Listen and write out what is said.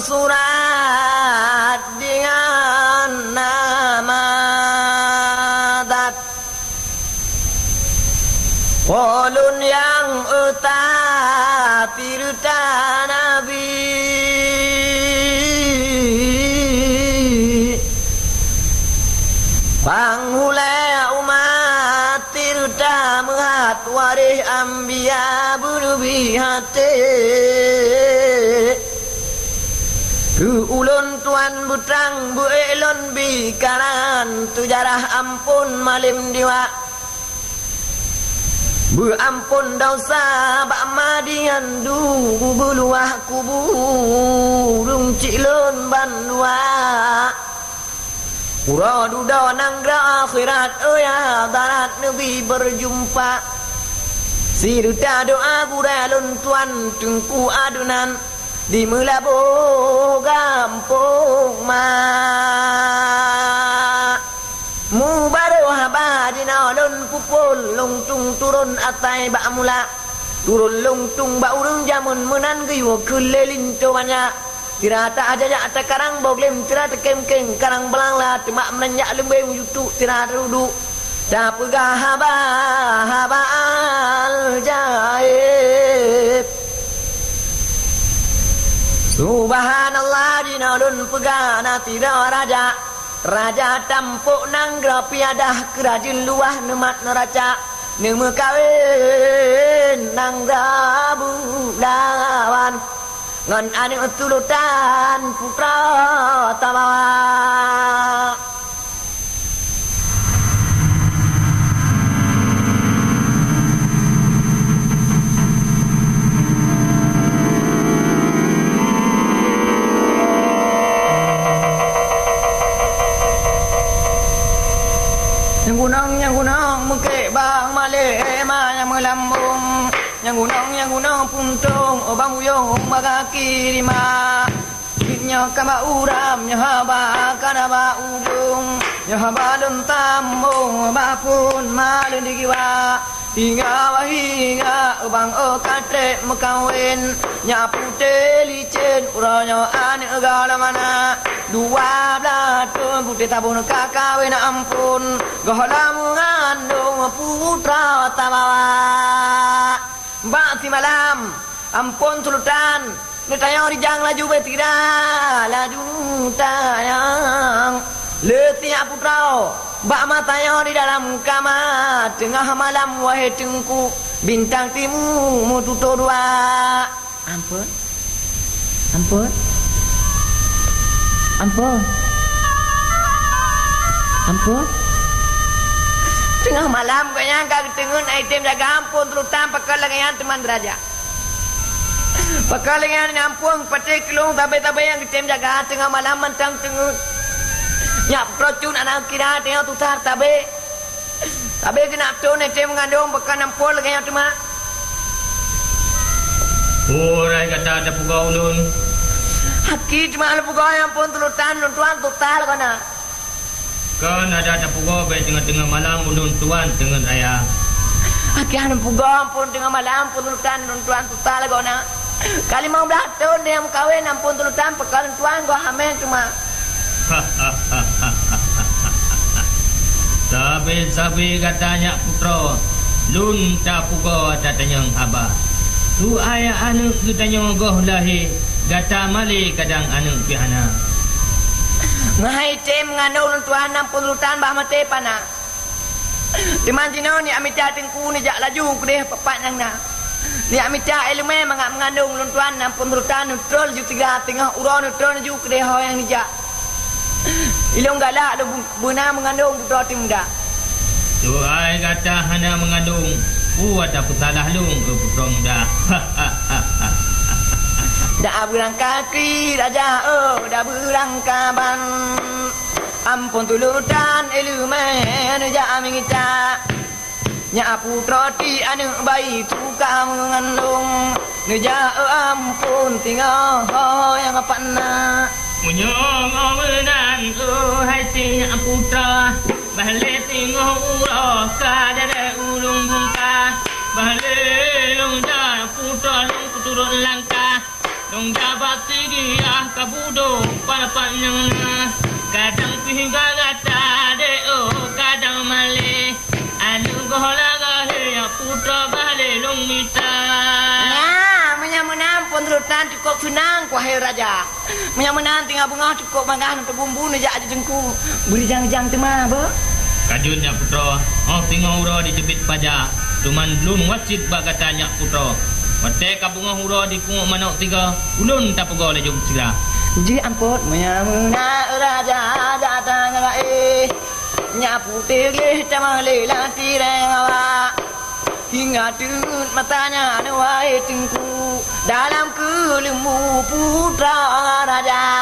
surat dengan nama dat ulun yang tirta Nabi panghule umat tirta mengat warih ambia berubihate ku ulun tuan butrang bu elon bikaran tujarah ampun malim diwa bu ampun dosa bak madian du buluah kuburung cilun bandua ura duda nanggra akhirat ya darat nabi berjumpa siruta doa buralun tuan tungku adunan di melabo gampung ma mubaru habadina lun pupul lungtung turun atai bak mula turun lungtung bak urung jamun menan geyo kulelin banyak tirata aja ya ata karang boglem tirata kengkeng karang belangla temak menanyak lembeng yutu tirata rudu dapega haba al jaib subhanallah dinalun pegana tidak raja tampuk nanggra piadah kerajin luah nemat neraca nemu kawin nanggra bulawan ngan ane tulutan putra tamawa yang gunang mengke bang male ma yang melambung yang gunang puntung obang uyong bagaki lima kitnya kama uram nya haba kana ba ujung nya haba lentambung bapun malen digiwa hingga hingga bang katre mekawin nya pute licin uranya ane gala mana 12 tahun putih tabun kakawin ampun gohlam ngandung putra tabawa bakti malam ampun sultan netayang rijang laju betira laju tayang letiak putra bak matayang di dalam kamar tengah malam wahai tengku bintang timu mututo dua ampun tengah malam kayaknya kagak tengun item jaga ampun terutam pakal lagayan teman raja pakal lagayan ampun patik long tabe yang item jaga tengah malam mentang tengun nyap procun anak kira tengah tutar tabe kena tun item ngandung pakal ampun lagayan teman rai kata ada pugau ulun Haki cuma ada pugau yang pun tuan total kana. Kan ada pugau baik tengah-tengah malam ulun tuan dengan raya. Haki ada pugau pun tengah malam pun tuan total kana. Kali mau belah tahun dia kawin ampun tuan pekalan tuan gua hamil cuma. Sabi katanya putra lun tak pugau ada tanyang abah. Tu ayah anu kita nyongoh lahir. Gata mali kadang anu pihana ngahai tem ngandung tuan ampun lutan bah mate pana timan jino ni amita tengku ni jak laju kedeh papat nang na ni amita ilmu mengandung tuan ampun lutan neutral ju tiga tengah urang neutral ju kedeh yang ni jak ilung galak ada buna mengandung putra timda tu ai kata hana mengandung buat apa salah lung ke putra muda dah berangkaki raja dah berangkaban ampun tulutan elumen ja mingita nya putra ti anu bayi tukang mengandung neja ampun tinggal yang apana munyong menan hai ti putra balik tinggal uro ka dada ulung bungka balik lung ja putra lung turun langkah Dong dapat tinggi kabudo pada panjangna kadang pihingga gata deo kadang male anu goholaga he putra bale long mita Ya, menyamunan penderutan cukup senang wahai raja. Menyamunan tinggal bunga cukup bangga untuk bumbu nejak aja jengku. Beri jang-jang tema, be. kajunnya putra tinggal uro dijepit pajak cuman lun wajib bak katanya putra wate kabunga uro di kungok manok tiga ulun tak pegol lejung sila Ji ampun menyamunan raja datang nyapu tigih tamale lati rewa hingga tut matanya nuai tengku dalam kelembu putra raja